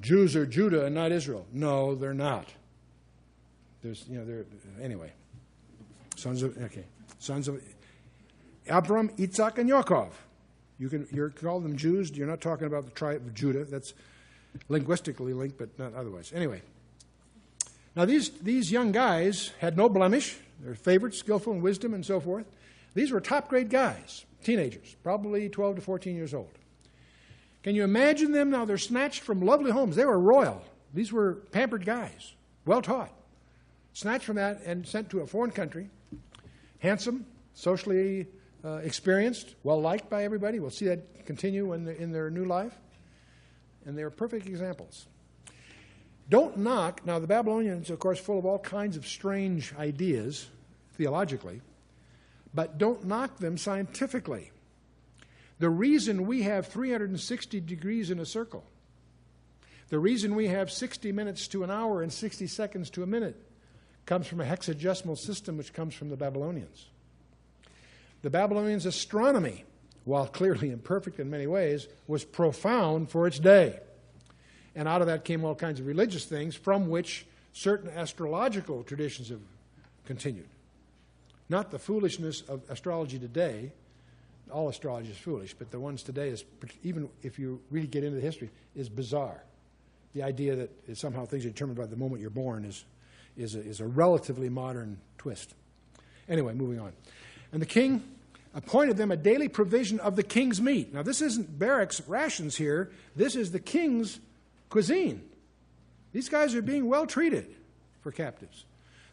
Jews are Judah and not Israel. No, they're not. Anyway. Sons of Abram, Yitzhak, and Yaakov. You're calling them Jews. You're not talking about the tribe of Judah. That's linguistically linked, but not otherwise. Anyway. Now, these young guys had no blemish. They're favorites, skillful in wisdom, and so forth. These were top-grade guys, teenagers, probably 12 to 14 years old. Can you imagine them? Now, they're snatched from lovely homes. They were royal. These were pampered guys, well-taught. Snatched from that and sent to a foreign country, handsome, socially experienced, well-liked by everybody. We'll see that continue in their new life. And they're perfect examples. Don't knock. Now, the Babylonians, of course, full of all kinds of strange ideas, theologically, but don't knock them scientifically. The reason we have 360 degrees in a circle, the reason we have 60 minutes to an hour and 60 seconds to a minute, comes from a hexadecimal system which comes from the Babylonians. The Babylonians' astronomy, while clearly imperfect in many ways, was profound for its day. And out of that came all kinds of religious things from which certain astrological traditions have continued. Not the foolishness of astrology today. All astrology is foolish, but the ones today, even if you really get into the history, is bizarre. The idea that somehow things are determined by the moment you're born is a relatively modern twist. Anyway, moving on. And the king appointed them a daily provision of the king's meat. Now, this isn't Barak's rations here. This is the king's cuisine. These guys are being well treated for captives.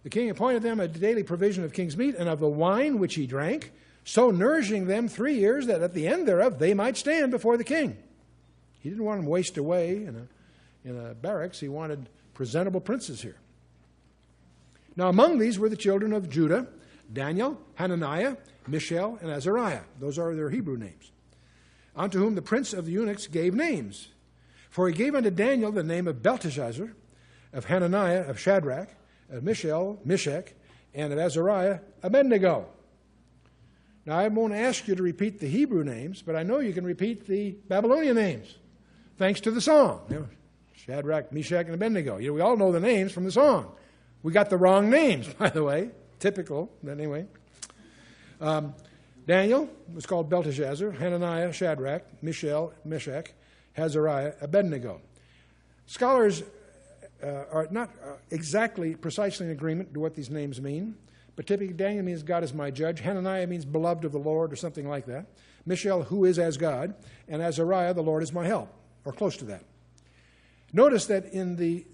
The king appointed them a daily provision of king's meat and of the wine which he drank, so nourishing them 3 years that at the end thereof they might stand before the king. He didn't want them waste away in a barracks. He wanted presentable princes here. Now, among these were the children of Judah, Daniel, Hananiah, Mishael, and Azariah. Those are their Hebrew names. Unto whom the prince of the eunuchs gave names. For he gave unto Daniel the name of Belteshazzar, of Hananiah, of Shadrach, of Mishael, Meshach, and of Azariah, Abednego. Now, I won't ask you to repeat the Hebrew names, but I know you can repeat the Babylonian names, thanks to the song. Shadrach, Meshach, and Abednego. We all know the names from the song. We got the wrong names, by the way. Typical, but anyway. Daniel was called Belteshazzar, Hananiah, Shadrach, Mishael, Meshach, Azariah, Abednego. Scholars are not exactly precisely in agreement to what these names mean, but typically Daniel means God is my judge. Hananiah means beloved of the Lord or something like that. Mishael, who is as God, and Azariah, the Lord is my help, or close to that. Notice that in the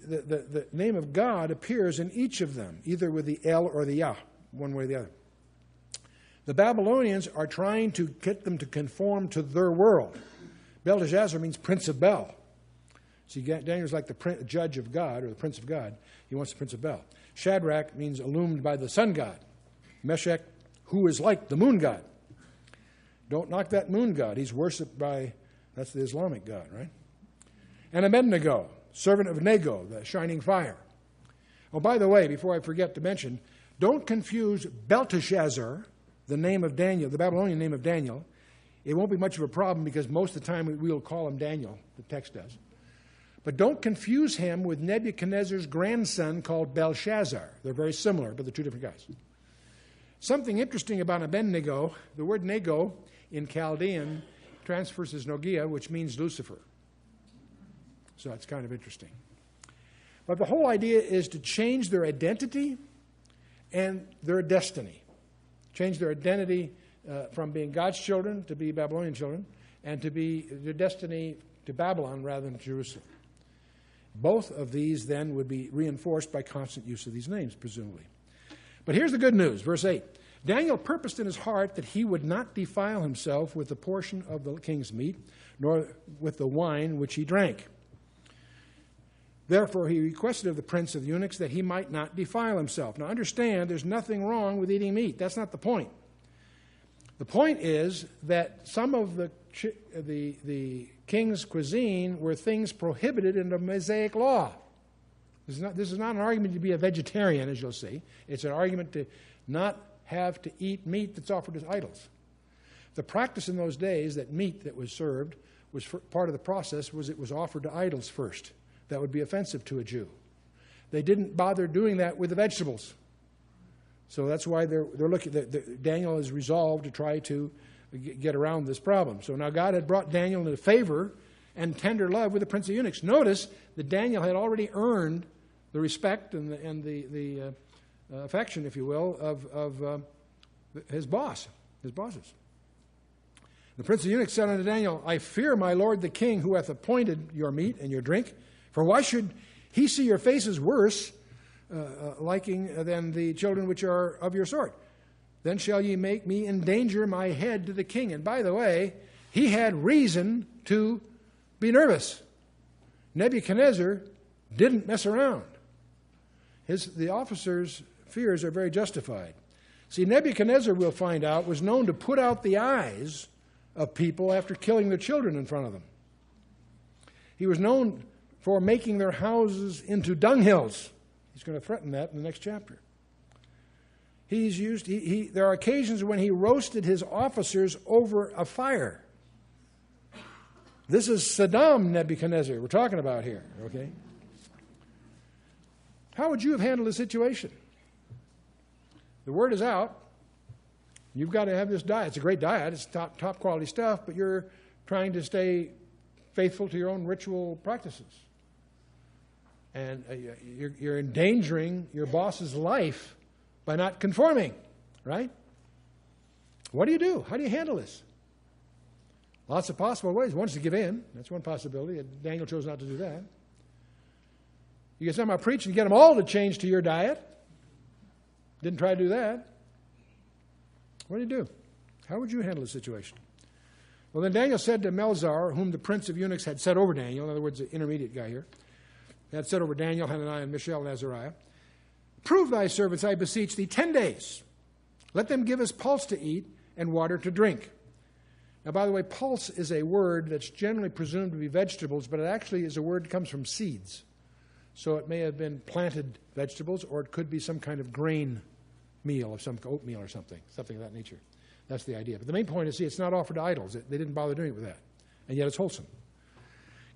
name of God appears in each of them, either with the El or the Yah, one way or the other. The Babylonians are trying to get them to conform to their world. Belteshazzar means Prince of Bel. See, Daniel's like the judge of God, or the Prince of God. He wants the Prince of Bel. Shadrach means illumined by the sun god. Meshach, who is like the moon god. Don't knock that moon god. He's worshipped by, that's the Islamic god, right? And Abednego, servant of Nego, the shining fire. Oh, by the way, before I forget to mention, don't confuse Belteshazzar, the name of Daniel, the Babylonian name of Daniel. It won't be much of a problem because most of the time we'll call him Daniel, the text does. But don't confuse him with Nebuchadnezzar's grandson called Belshazzar. They're very similar, but they're two different guys. Something interesting about Abednego, the word Nego in Chaldean transfers as Nogia, which means Lucifer. So that's kind of interesting. But the whole idea is to change their identity and their destiny. Change their identity from being God's children to be Babylonian children, and to be their destiny to Babylon rather than Jerusalem. Both of these then would be reinforced by constant use of these names, presumably. But here's the good news, verse 8. Daniel purposed in his heart that he would not defile himself with the portion of the king's meat, nor with the wine which he drank. Therefore, he requested of the prince of the eunuchs that he might not defile himself. Now, understand, there's nothing wrong with eating meat. That's not the point. The point is that some of the king's cuisine were things prohibited in the Mosaic law. This is not an argument to be a vegetarian, as you'll see. It's an argument to not have to eat meat that's offered as idols. The practice in those days that meat that was served was part of the process was it was offered to idols first. That would be offensive to a Jew. they didn't bother doing that with the vegetables. So that's why they're looking. Daniel is resolved to try to get around this problem. So now God had brought Daniel into favor and tender love with the prince of eunuchs. Notice that Daniel had already earned the respect and the affection, if you will, of his bosses. The prince of eunuchs said unto Daniel, I fear my lord the king, who hath appointed your meat and your drink. For why should he see your faces worse, liking than the children which are of your sort? Then shall ye make me endanger my head to the king. And by the way, he had reason to be nervous. Nebuchadnezzar didn't mess around. The officers' fears are very justified. See, Nebuchadnezzar, we'll find out, was known to put out the eyes of people after killing their children in front of them. He was known for making their houses into dunghills. He's going to threaten that in the next chapter. There are occasions when he roasted his officers over a fire. This is Saddam Nebuchadnezzar we're talking about here, okay? How would you have handled the situation? The word is out. You've got to have this diet. It's a great diet. It's top quality stuff, but you're trying to stay faithful to your own ritual practices. And you're endangering your boss's life by not conforming, right? What do you do? How do you handle this? Lots of possible ways. One is to give in. That's one possibility. Daniel chose not to do that. You get somebody preaching and get them all to change to your diet. Didn't try to do that. What do you do? How would you handle the situation? Well, then Daniel said to Missler, whom the prince of eunuchs had set over Daniel, in other words, the intermediate guy here, had set over Daniel, Hananiah, and Mishael, and Azariah, prove thy servants, I beseech thee, 10 days. Let them give us pulse to eat and water to drink. Now, by the way, pulse is a word that's generally presumed to be vegetables, but it actually is a word that comes from seeds. So it may have been planted vegetables, or it could be some kind of grain meal, of some oatmeal or something of that nature. That's the idea. But the main point is, see, it's not offered to idols. They didn't bother doing it with that. And yet it's wholesome.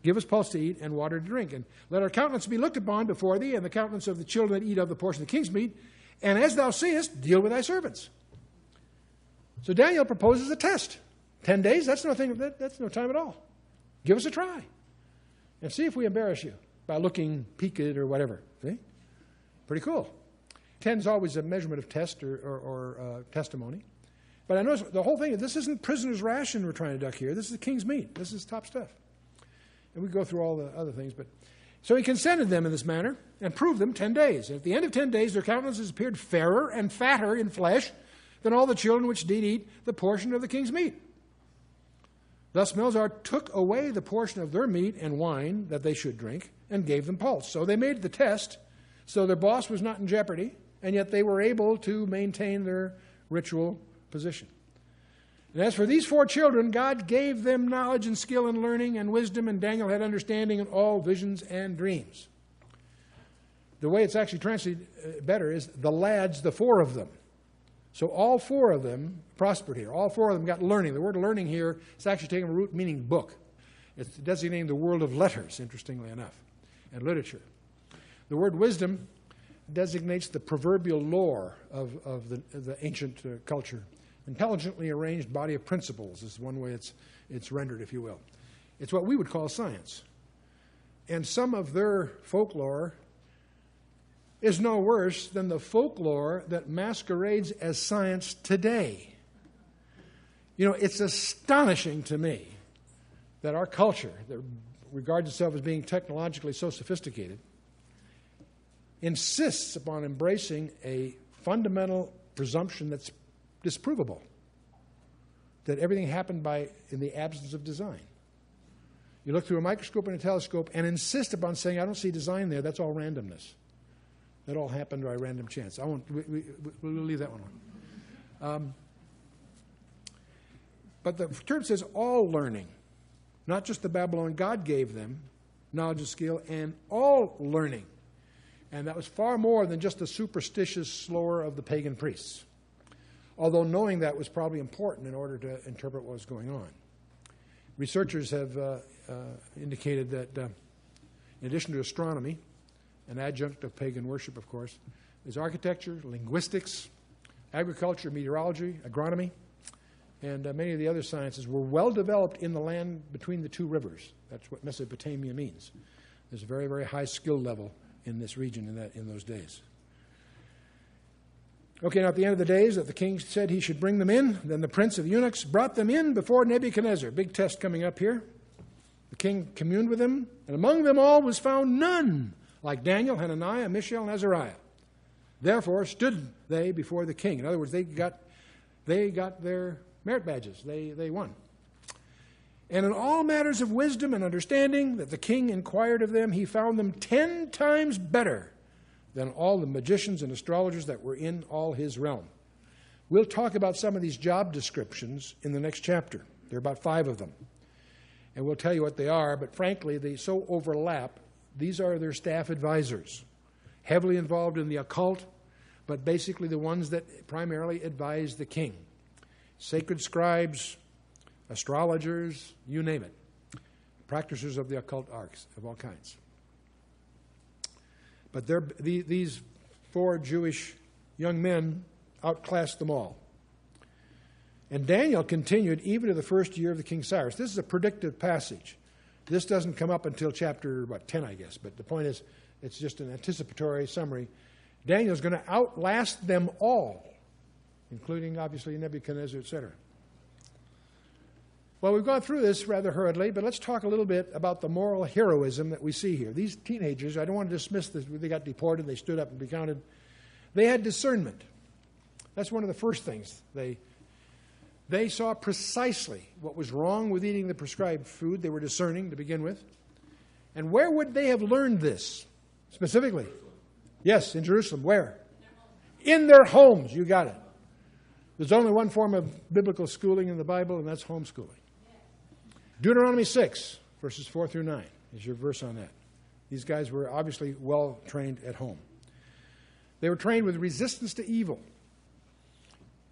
Give us pulse to eat and water to drink. And let our countenance be looked upon before thee, and the countenance of the children that eat of the portion of the king's meat. And as thou seest, deal with thy servants. So Daniel proposes a test. 10 days, that's no time at all. Give us a try. And see if we embarrass you by looking peaked or whatever. See? Pretty cool. 10 is always a measurement of test or testimony. But I notice the whole thing, this isn't prisoner's ration we're trying to duck here. This is the king's meat. This is top stuff. And we go through all the other things. So he consented them in this manner and proved them 10 days. And at the end of 10 days, their countenances appeared fairer and fatter in flesh than all the children which did eat the portion of the king's meat. Thus Missler took away the portion of their meat and wine that they should drink and gave them pulse. So they made the test, so their boss was not in jeopardy, and yet they were able to maintain their ritual position. And as for these 4 children, God gave them knowledge and skill and learning and wisdom, and Daniel had understanding in all visions and dreams. The way it's actually translated better is the lads, the 4 of them. So all 4 of them prospered here. All 4 of them got learning. The word learning here is actually taking a root meaning book. It's designating the world of letters, interestingly enough, and literature. The word wisdom designates the proverbial lore of the ancient culture. Intelligently arranged body of principles is one way it's rendered, if you will. It's what we would call science. And some of their folklore is no worse than the folklore that masquerades as science today. You know, it's astonishing to me that our culture, that regards itself as being technologically so sophisticated, insists upon embracing a fundamental presumption that's disprovable, that everything happened in the absence of design. You look through a microscope and a telescope and insist upon saying, I don't see design there, that's all randomness. That all happened by random chance. We'll leave that one on. But the term says all learning, not just the Babylon. God gave them knowledge and skill and all learning. And that was far more than just the superstitious lore of the pagan priests. Although knowing that was probably important in order to interpret what was going on. Researchers have indicated that in addition to astronomy, an adjunct of pagan worship, of course. There's architecture, linguistics, agriculture, meteorology, agronomy, and many of the other sciences were well developed in the land between the two rivers. That's what Mesopotamia means. There's a very, very high skill level in this region in those days. Okay, now at the end of the days that the king said he should bring them in, then the prince of the eunuchs brought them in before Nebuchadnezzar. Big test coming up here. The king communed with them, and among them all was found none like Daniel, Hananiah, Mishael, and Azariah. Therefore stood they before the king. In other words, they got their merit badges. They won. And in all matters of wisdom and understanding that the king inquired of them, he found them 10 times better than all the magicians and astrologers that were in all his realm. We'll talk about some of these job descriptions in the next chapter. There are about 5 of them. And we'll tell you what they are, but frankly, they so overlap. These are their staff advisors, heavily involved in the occult, but basically the ones that primarily advise the king. Sacred scribes, astrologers, you name it. Practitioners of the occult arts of all kinds. But these 4 Jewish young men outclassed them all. And Daniel continued even to the first year of the King Cyrus. This is a predictive passage. This doesn't come up until chapter 10, I guess. But the point is, it's just an anticipatory summary. Daniel's going to outlast them all, including, obviously, Nebuchadnezzar, etc. Well, we've gone through this rather hurriedly, but let's talk a little bit about the moral heroism that we see here. These teenagers, I don't want to dismiss this. They got deported. They stood up and recounted. They had discernment. That's one of the first things. They saw precisely what was wrong with eating the prescribed food. They were discerning to begin with. And where would they have learned this specifically? Yes, in Jerusalem. Where? In their homes. You got it. There's only one form of biblical schooling in the Bible, and that's homeschooling. Deuteronomy 6, verses 4 through 9 is your verse on that. These guys were obviously well trained at home. They were trained with resistance to evil.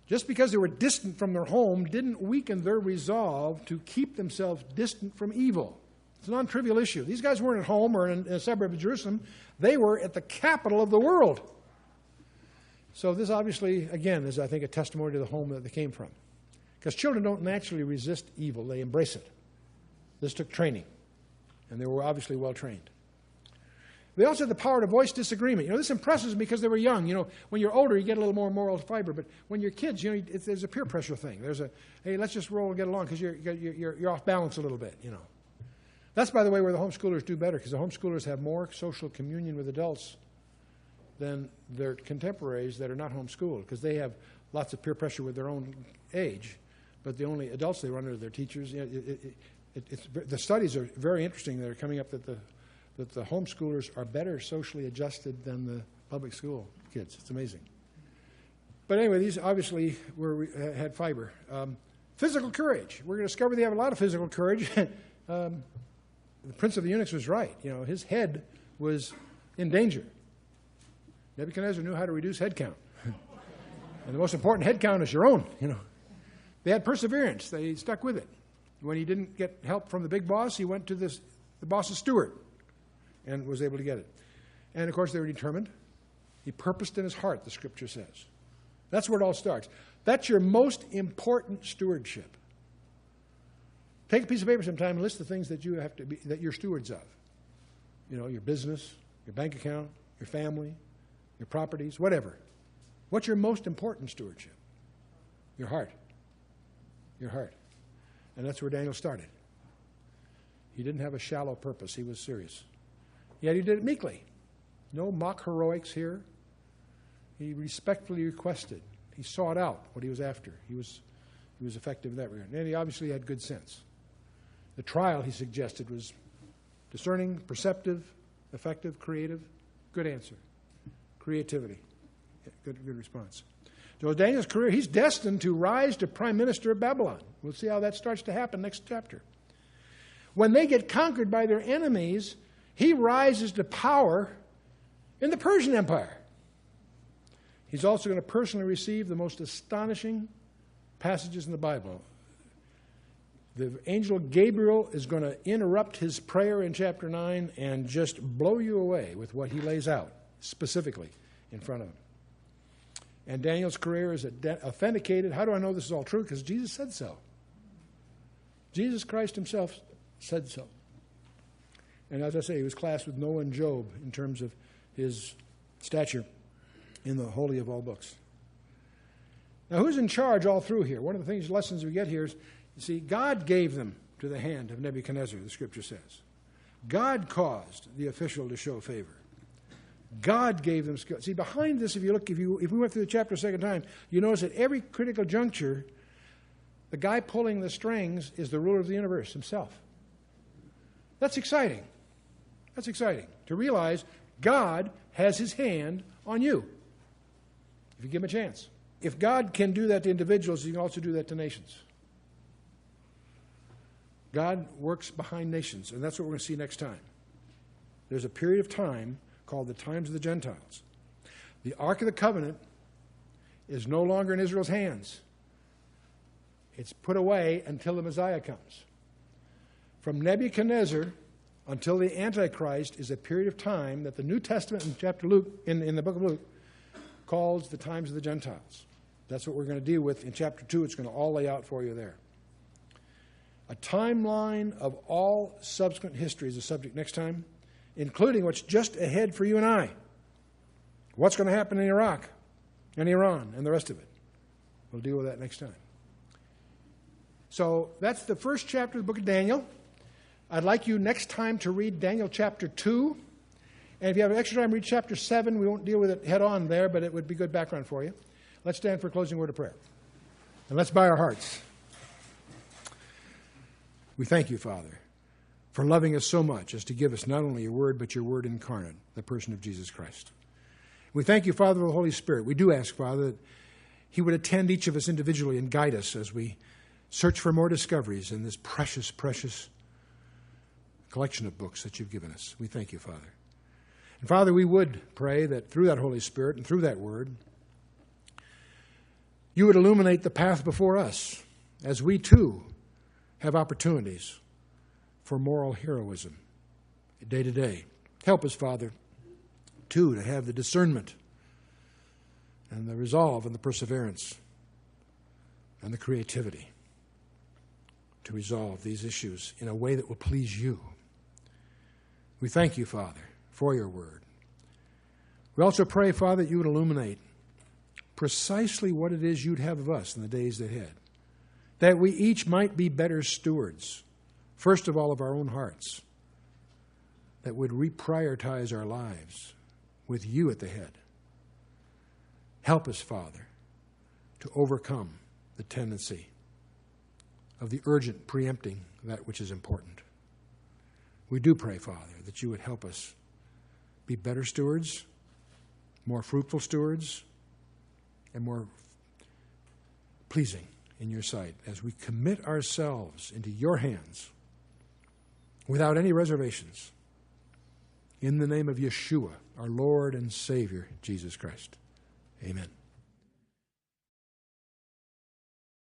Just because they were distant from their home didn't weaken their resolve to keep themselves distant from evil. It's a non-trivial issue. These guys weren't at home or in a suburb of Jerusalem. They were at the capital of the world. So this obviously, again, is, I think, a testimony to the home that they came from. Because children don't naturally resist evil. They embrace it. This took training. And they were obviously well trained. They also had the power to voice disagreement. This impresses me because they were young. When you're older, you get a little more moral fiber. But when you're kids, there's a peer pressure thing. There's hey, let's just roll and get along because you're off balance a little bit, That's, by the way, where the homeschoolers do better, because the homeschoolers have more social communion with adults than their contemporaries that are not homeschooled, because they have lots of peer pressure with their own age, but the only adults they run are their teachers. The studies are very interesting that are coming up that the homeschoolers are better socially adjusted than the public school kids. It's amazing. But anyway, these obviously had fiber. Physical courage. We're going to discover they have a lot of physical courage. The prince of the eunuchs was right. His head was in danger. Nebuchadnezzar knew how to reduce head count. And the most important head count is your own, They had perseverance. They stuck with it. When he didn't get help from the big boss, he went to the boss's steward and was able to get it. And, of course, they were determined. He purposed in his heart, the Scripture says. That's where it all starts. That's your most important stewardship. Take a piece of paper sometime and list the things that that you're stewards of. Your business, your bank account, your family, your properties, whatever. What's your most important stewardship? Your heart. Your heart. And that's where Daniel started. He didn't have a shallow purpose. He was serious. Yet he did it meekly. No mock heroics here. He respectfully requested. He sought out what he was after. He was effective in that regard. And he obviously had good sense. The trial, he suggested, was discerning, perceptive, effective, creative. Good answer. Creativity. Good response. So Daniel's career, he's destined to rise to prime minister of Babylon. We'll see how that starts to happen next chapter. When they get conquered by their enemies, he rises to power in the Persian Empire. He's also going to personally receive the most astonishing passages in the Bible. The angel Gabriel is going to interrupt his prayer in chapter 9 and just blow you away with what he lays out specifically in front of him. And Daniel's career is authenticated. How do I know this is all true? Because Jesus said so. Jesus Christ himself said so. And as I say, he was classed with Noah and Job in terms of his stature in the holy of all books. Now, who's in charge all through here? One of the lessons we get here is, you see, God gave them to the hand of Nebuchadnezzar, the scripture says. God caused the official to show favor. God gave them skill. See, behind this, if we went through the chapter a second time, you notice at every critical juncture, the guy pulling the strings is the ruler of the universe himself. That's exciting. That's exciting to realize God has his hand on you if you give him a chance. If God can do that to individuals, he can also do that to nations. God works behind nations, and that's what we're going to see next time. There's a period of time called the times of the Gentiles. The Ark of the Covenant is no longer in Israel's hands. It's put away until the Messiah comes. From Nebuchadnezzar until the Antichrist is a period of time that the New Testament in chapter Luke, in the book of Luke, calls the times of the Gentiles. That's what we're going to deal with in chapter 2. It's going to all lay out for you there. A timeline of all subsequent history is the subject next time, including what's just ahead for you and I. What's going to happen in Iraq and Iran and the rest of it. We'll deal with that next time. So that's the first chapter of the book of Daniel. I'd like you next time to read Daniel chapter 2. And if you have extra time, read chapter 7. We won't deal with it head on there, but it would be good background for you. Let's stand for a closing word of prayer. And let's bow our hearts. We thank you, Father, for loving us so much as to give us not only your word, but your word incarnate, the person of Jesus Christ. We thank you, Father, for the Holy Spirit. We do ask, Father, that he would attend each of us individually and guide us as we search for more discoveries in this precious, precious collection of books that you've given us. We thank you, Father. And Father, we would pray that through that Holy Spirit and through that word, you would illuminate the path before us as we too have opportunities for moral heroism day to day. Help us, Father, too, to have the discernment and the resolve and the perseverance and the creativity to resolve these issues in a way that will please you. We thank you, Father, for your word. We also pray, Father, that you would illuminate precisely what it is you'd have of us in the days ahead, that we each might be better stewards, first of all, of our own hearts, that would reprioritize our lives with you at the head. Help us, Father, to overcome the tendency of the urgent preempting that which is important. We do pray, Father, that you would help us be better stewards, more fruitful stewards, and more pleasing in your sight as we commit ourselves into your hands without any reservations. In the name of Yeshua, our Lord and Savior, Jesus Christ. Amen.